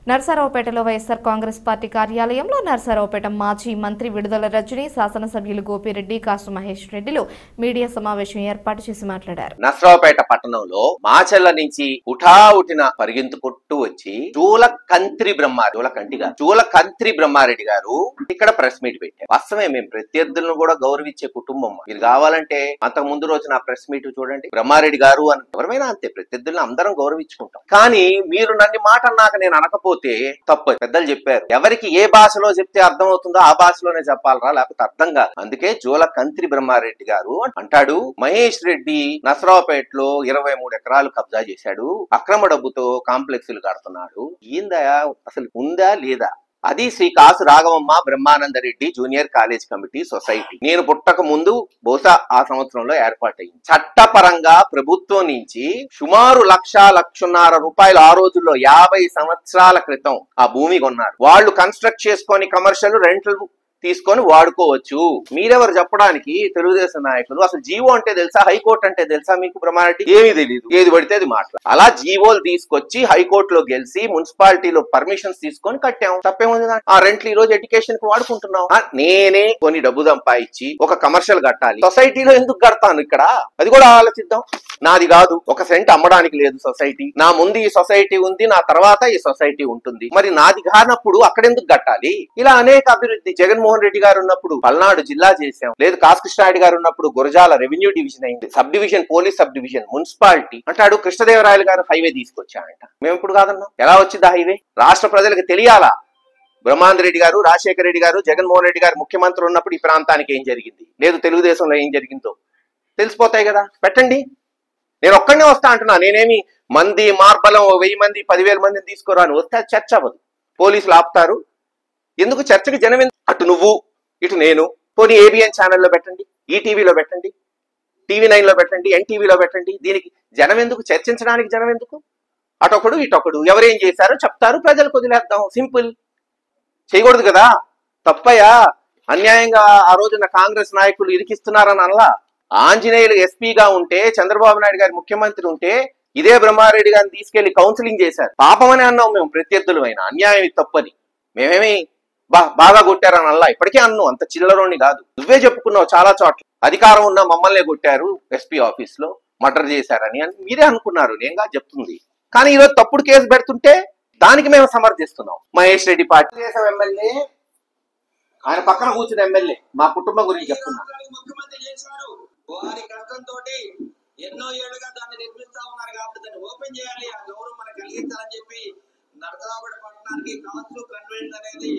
నర్సరావుపేటలో YSR Congress party కార్యాలయంలో నర్సరావుపేట మాజీ మంత్రి విడుదల రజని, శాసనసభ్యులు గోపిరెడ్డి, కాసు మహేష్ రెడ్డిలు మీడియా సమావేశం ఏర్పాటు చేసి మాట్లాడారు. నర్సరావుపేట పట్టణంలో మాచెల్ల నుంచి ఉఠావుటిన పరిగెంతుకుంటూ వచ్చి జూలకంత్రి బ్రహ్మారెడ్డి గారు ఇక్కడ ప్రెస్ మీట్ పెట్టారు. వాస్తవమే, మేము ప్రత్యర్థులను కూడా గౌరవించే కుటుంబం. మీరు కావాలంటే అంతకు ముందు రోజు నా ప్రెస్ మీట్ చూడండి. బ్రహ్మారెడ్డి గారు అని ఎవరైనా అంతే, ప్రత్యర్థులను అందరం గౌరవించుకుంటాం. కానీ మీరు నన్ను మాట అన్నాక నేను అనకపోతే తప్పు. పెద్దలు చెప్పారు, ఎవరికి ఏ భాషలో చెప్తే అర్థం అవుతుందో ఆ భాషలోనే చెప్పాలరా, లేకపోతే అర్థం కాదు. అందుకే జూలకంత్రి బ్రహ్మారెడ్డి గారు అంటాడు, మహేష్ రెడ్డి నర్సరావుపేటలో 23 ఎకరాలు కబ్జా చేశాడు, అక్రమ డబ్బుతో కాంప్లెక్స్లు కడుతున్నాడు. ఏందయా అసలు ఉందా లేదా? అది Shri Kasu Raghavamma Brahmananda Reddy junior college committee society. నేను పుట్టక ముందు బహుశా ఆ సంవత్సరంలో ఏర్పాటైంది. చట్టపరంగా ప్రభుత్వం నుంచి సుమారు 1,00,00,000 రూపాయలు ఆ రోజుల్లో 50 సంవత్సరాల క్రితం ఆ భూమి కొన్నారు. వాళ్ళు కన్స్ట్రక్ట్ చేసుకొని కమర్షియల్ రెంట్లు తీసుకొని వాడుకోవచ్చు. మీరెవరు చెప్పడానికి? తెలుగుదేశం నాయకులు. అసలు జీవో అంటే తెలుసా? హైకోర్టు అంటే తెలుసా మీకు? బ్రహ్మారెడ్డి ఏమీ తెలియదు, ఏది పడితే అది మాట్లాడు. అలా జీవోలు తీసుకొచ్చి హైకోర్టులో గెలిచి మున్సిపాలిటీలో పర్మిషన్స్ తీసుకొని కట్టాము. తప్పేముంది? ఆ రెంట్లు ఈ రోజు ఎడ్యుకేషన్ కి వాడుకుంటున్నాం. నేనే కొన్ని డబ్బు సంపాదించి ఒక కమర్షియల్ కట్టాలి, సొసైటీలో ఎందుకు కడతాను? ఇక్కడ అది కూడా ఆలోచిద్దాం. నాది కాదు, 1 సెంట్ అమ్మడానికి లేదు సొసైటీ. నా ముందు ఈ సొసైటీ ఉంది, నా తర్వాత ఈ సొసైటీ ఉంటుంది. మరి నాది కానప్పుడు అక్కడెందుకు కట్టాలి? ఇలా అనేక అభివృద్ధి. జగన్మోహన్ రెడ్డి గారు ఉన్నప్పుడు పల్నాడు జిల్లా చేశాం. లేదు కాశకృష్ణారెడ్డి గారు ఉన్నప్పుడు గురజాల రెవెన్యూ డివిజన్ అయింది, sub division, police sub division, municipality. అంటాడు కృష్ణదేవరాయలు గారు హైవే తీసుకొచ్చాడంట. మేము ఇప్పుడు కాదన్నాం. ఎలా వచ్చింది ఆ హైవే? రాష్ట్ర ప్రజలకు తెలియాలా? బ్రహ్మానంద రెడ్డి గారు, రాజశేఖర రెడ్డి గారు, జగన్మోహన్ రెడ్డి గారు ముఖ్యమంత్రి ఉన్నప్పుడు ఈ ప్రాంతానికి ఏం జరిగింది, లేదు తెలుగుదేశంలో ఏం జరిగిందో తెలిసిపోతాయి కదా. పెట్టండి. నేను ఒక్కడనే వస్తా అంటున్నా. నేనేమి మంది మార్బలం 1000 మంది 10,000 మందిని తీసుకురాను. వస్తే చర్చ అవ్వదు, పోలీసులు ఆపుతారు. ఎందుకు చర్చకి జనం? అటు నువ్వు ఇటు నేను. పోనీ ఏబిఎన్ ఛానల్లో పెట్టండి, ఈటీవీలో పెట్టండి, TV9లో పెట్టండి, ఎన్టీవీలో పెట్టండి. దీనికి జనం ఎందుకు? చర్చించడానికి జనం ఎందుకు? అటొకడు ఇటొకడు ఎవరేం చేశారో చెప్తారు, ప్రజలకు వదిలేద్దాం. సింపుల్. చేయకూడదు కదా. తప్పయ్యా. అన్యాయంగా ఆ రోజున కాంగ్రెస్ నాయకులు ఇరికిస్తున్నారని అనలా. ఆంజనేయులు ఎస్పీగా ఉంటే, చంద్రబాబు నాయుడు గారి ముఖ్యమంత్రి ఉంటే ఇదే బ్రహ్మారెడ్డి గారిని తీసుకెళ్లి కౌన్సిలింగ్ చేశారు. పాపమని అన్నాం మేము, ప్రత్యర్థులు అయినా. అన్యాయం తప్పని మేమేమి బాగా కొట్టారని అల్లా. ఇప్పటికే అన్నాం, అంత చిల్లరోని కాదు. నువ్వే చెప్పుకున్నావు చాలా చోట్ల. అధికారం ఉన్న మమ్మల్నే కొట్టారు, ఎస్పీ ఆఫీస్ లో మర్డర్ చేశారని అని మీరే అనుకున్నారు. నేను కాదు చెప్తుంది. కానీ ఈరోజు తప్పుడు కేసు పెడుతుంటే దానికి మేము సమర్థిస్తున్నాం. మహేష్ రెడ్డి పార్టీ దేశం ఎమ్మెల్యే, ఆయన పక్కన కూర్చున్న ఎమ్మెల్యే మా కుటుంబం గురించి చెప్తున్నారు. ముఖ్యమంత్రి చేశారు. వారి కష్టంతో ఎన్నో ఏళ్లుగా దాన్ని నిర్మిస్తా ఉన్నారు కాబట్టి దాన్ని ఓపెన్ చేయాలి, ఆ గౌరవం మనకు కలిగించాలని చెప్పి నర్సరావుపేట పట్టణానికి కాసు కన్వెంట్ అనేది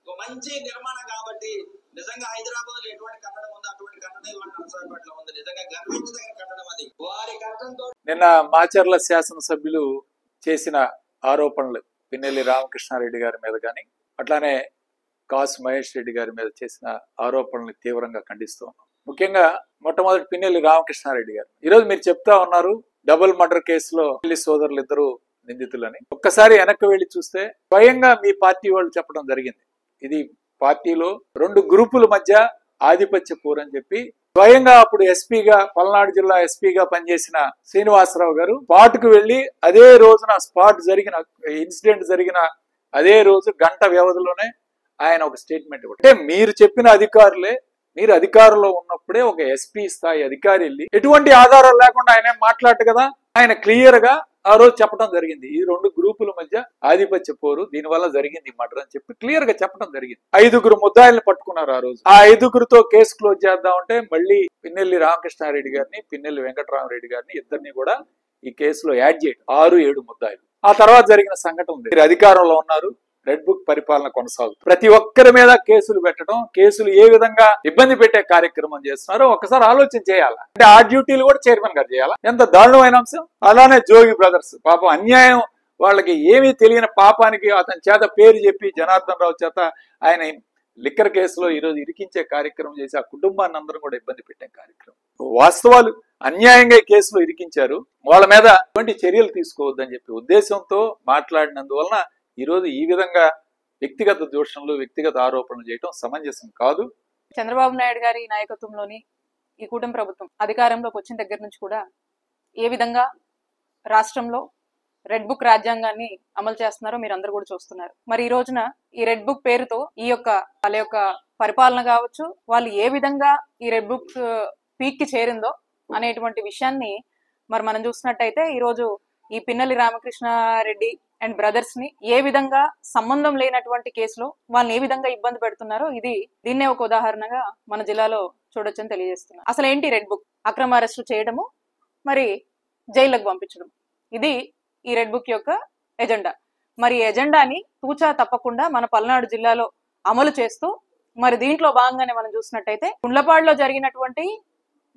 ఒక మంచి నిర్మాణం. కాబట్టి నిజంగా హైదరాబాద్ లో ఎటువంటి కట్టడం ఉందో అటువంటి కట్టడం ఇవాళ నర్సరావుపేటలో ఉంది. నిజంగా గర్వించదగిన కట్టడం అది. వారి కష్టంతో నిన్న మాచర్ల శాసనసభ్యులు చేసిన ఆరోపణలు పిన్నెల్లి రామకృష్ణారెడ్డి గారి మీద కానీ, అట్లానే కాసు మహేష్ రెడ్డి గారి మీద చేసిన ఆరోపణలు తీవ్రంగా ఖండిస్తూ ఉన్నాం. ముఖ్యంగా మొట్టమొదటి పిన్నెల్లి రామకృష్ణారెడ్డి గారు. ఈరోజు మీరు చెప్తా ఉన్నారు డబుల్ మర్డర్ కేసులో పిల్లి సోదరులు ఇద్దరు నిందితులని. ఒక్కసారి వెనక్కి వెళ్లి చూస్తే స్వయంగా మీ పార్టీ వాళ్ళు చెప్పడం జరిగింది, ఇది పార్టీలో 2 గ్రూపుల మధ్య ఆధిపత్య పోరని చెప్పి. స్వయంగా అప్పుడు ఎస్పీగా, పల్నాడు జిల్లా ఎస్పీగా పనిచేసిన శ్రీనివాసరావు గారు స్పాట్కు వెళ్లి అదే రోజున స్పాట్ జరిగిన ఇన్సిడెంట్ జరిగిన అదే రోజు గంట వ్యవధిలోనే ఆయన ఒక స్టేట్మెంట్ ఇవ్వడం. అంటే మీరు చెప్పిన అధికారులే, మీరు అధికారంలో ఉన్నప్పుడే ఒక ఎస్పీ స్థాయి అధికారి వెళ్ళి ఎటువంటి ఆధారాలు లేకుండా ఆయన మాట్లాడు కదా, ఆయన క్లియర్ గా ఆ రోజు చెప్పడం జరిగింది. ఈ 2 గ్రూపుల మధ్య ఆధిపత్య పోరు, దీనివల్ల జరిగింది మర్డర్ అని చెప్పి క్లియర్ గా చెప్పడం జరిగింది. 5 ముద్దాయిల్ని పట్టుకున్నారు ఆ రోజు. ఆ 5 కేసు క్లోజ్ చేద్దామంటే మళ్ళీ పిన్నెల్లి రామకృష్ణారెడ్డి గారిని, పిన్నెల్లి వెంకటరామరెడ్డి గారిని ఇద్దరిని కూడా ఈ కేసులో యాడ్ చేయడం. 6-7 ముద్దాయిలు. ఆ తర్వాత జరిగిన సంఘటన ఉంది. మీరు అధికారంలో ఉన్నారు, రెడ్ బుక్ పరిపాలన కొనసాగుతుంది. ప్రతి ఒక్కరి మీద కేసులు పెట్టడం, కేసులు ఏ విధంగా ఇబ్బంది పెట్టే కార్యక్రమం చేస్తున్నారో ఒకసారి ఆలోచన చేయాలా. అంటే ఆ డ్యూటీలు కూడా చైర్మన్ గారు చేయాలా? ఎంత దారుణమైన అంశం. అలానే జోగి బ్రదర్స్ పాపం అన్యాయం, వాళ్ళకి ఏమీ తెలియని పాపానికి అతని చేత పేరు చెప్పి జనార్దన్ రావు చేత ఆయన లిక్కర్ కేసులో ఈరోజు ఇరికించే కార్యక్రమం చేసి ఆ కుటుంబాన్ని అందరూ కూడా ఇబ్బంది పెట్టే కార్యక్రమం. వాస్తవాలు అన్యాయంగా ఈ కేసులో ఇరికించారు, వాళ్ళ మీద ఎటువంటి చర్యలు తీసుకోవద్దని చెప్పి ఉద్దేశంతో మాట్లాడినందువలన ఈరోజు ఈ విధంగా వ్యక్తిగత దూషణలు, వ్యక్తిగత ఆరోపణలు చేయడం సమంజసం కాదు. చంద్రబాబు నాయుడు గారి నాయకత్వంలోని ఈ కూటమి ప్రభుత్వం అధికారంలోకి వచ్చిన దగ్గర నుంచి కూడా ఏ విధంగా రాష్ట్రంలో రెడ్ బుక్ రాజ్యాంగాన్ని అమలు చేస్తున్నారో మీరు అందరూ కూడా చూస్తున్నారు. మరి ఈ రోజున ఈ రెడ్ బుక్ పేరుతో ఈ యొక్క వాళ్ళ యొక్క పరిపాలన కావచ్చు, వాళ్ళు ఏ విధంగా ఈ రెడ్ బుక్ పీక్ కి చేరిందో అనేటువంటి విషయాన్ని మరి మనం చూసినట్టయితే ఈ రోజు ఈ పిన్నెల్లి రామకృష్ణారెడ్డి అండ్ బ్రదర్స్ ని ఏ విధంగా సంబంధం లేనటువంటి కేసులో వాళ్ళని ఏ విధంగా ఇబ్బంది పెడుతున్నారో దీన్నే ఒక ఉదాహరణగా మన జిల్లాలో చూడొచ్చని తెలియజేస్తున్నారు. అసలు ఏంటి రెడ్ బుక్? అక్రమ అరెస్టు చేయడము, మరి జైళ్లకు పంపించడం, ఇది ఈ రెడ్ బుక్ యొక్క ఎజెండా. మరి ఎజెండాని తూచా తప్పకుండా మన పల్నాడు జిల్లాలో అమలు చేస్తూ మరి దీంట్లో భాగంగానే మనం చూసినట్టయితే గుండ్లపాడులో జరిగినటువంటి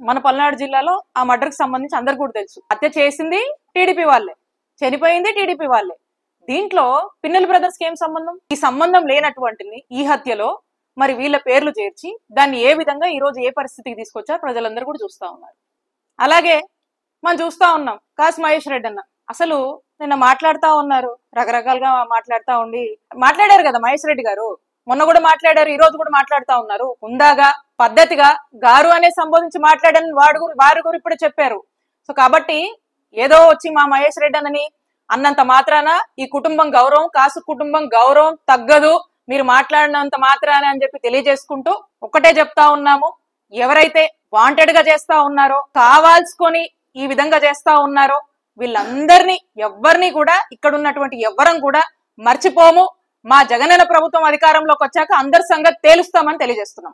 మన పల్నాడు జిల్లాలో ఆ మర్డర్ కి సంబంధించి అందరు కూడా తెలుసు. హత్య చేసింది టీడీపీ వాళ్ళే, చనిపోయింది టీడీపీ వాళ్ళే. దీంట్లో పిన్నెల్లి బ్రదర్స్ కి ఏం సంబంధం? ఈ సంబంధం లేనటువంటిది ఈ హత్యలో మరి వీళ్ళ పేర్లు చేర్చి దాన్ని ఏ విధంగా ఈ రోజు ఏ పరిస్థితికి తీసుకొచ్చారో ప్రజలందరూ కూడా చూస్తా ఉన్నారు. అలాగే మనం చూస్తా ఉన్నాం కాసు మహేష్ రెడ్డి అన్న అసలు నిన్న మాట్లాడుతా ఉన్నారు, రకరకాలుగా మాట్లాడారు కదా మహేష్ రెడ్డి గారు. మొన్న కూడా మాట్లాడారు, ఈ రోజు కూడా మాట్లాడుతా ఉన్నారు. హుందాగా పద్ధతిగా గారు అనే సంబోధించి మాట్లాడని వారు కూడా ఇప్పుడే చెప్పారు. సో కాబట్టి ఏదో వచ్చి మా మహేష్ రెడ్డి అన్నని అన్నంత మాత్రాన ఈ కుటుంబం గౌరవం, కాసు కుటుంబం గౌరవం తగ్గదు మీరు మాట్లాడినంత మాత్రాన అని చెప్పి తెలియజేసుకుంటూ ఒక్కటే చెప్తా ఉన్నాము, ఎవరైతే వాంటెడ్ గా చేస్తా ఉన్నారో, కావాల్సుకొని ఈ విధంగా చేస్తా ఉన్నారో వీళ్ళందరినీ ఎవరిని కూడా ఇక్కడ ఉన్నటువంటి ఎవ్వరం కూడా మర్చిపోము. మా జగనన్న ప్రభుత్వం అధికారంలోకి వచ్చాక అందరి సంగతి తేలుస్తామని తెలియజేస్తున్నాం.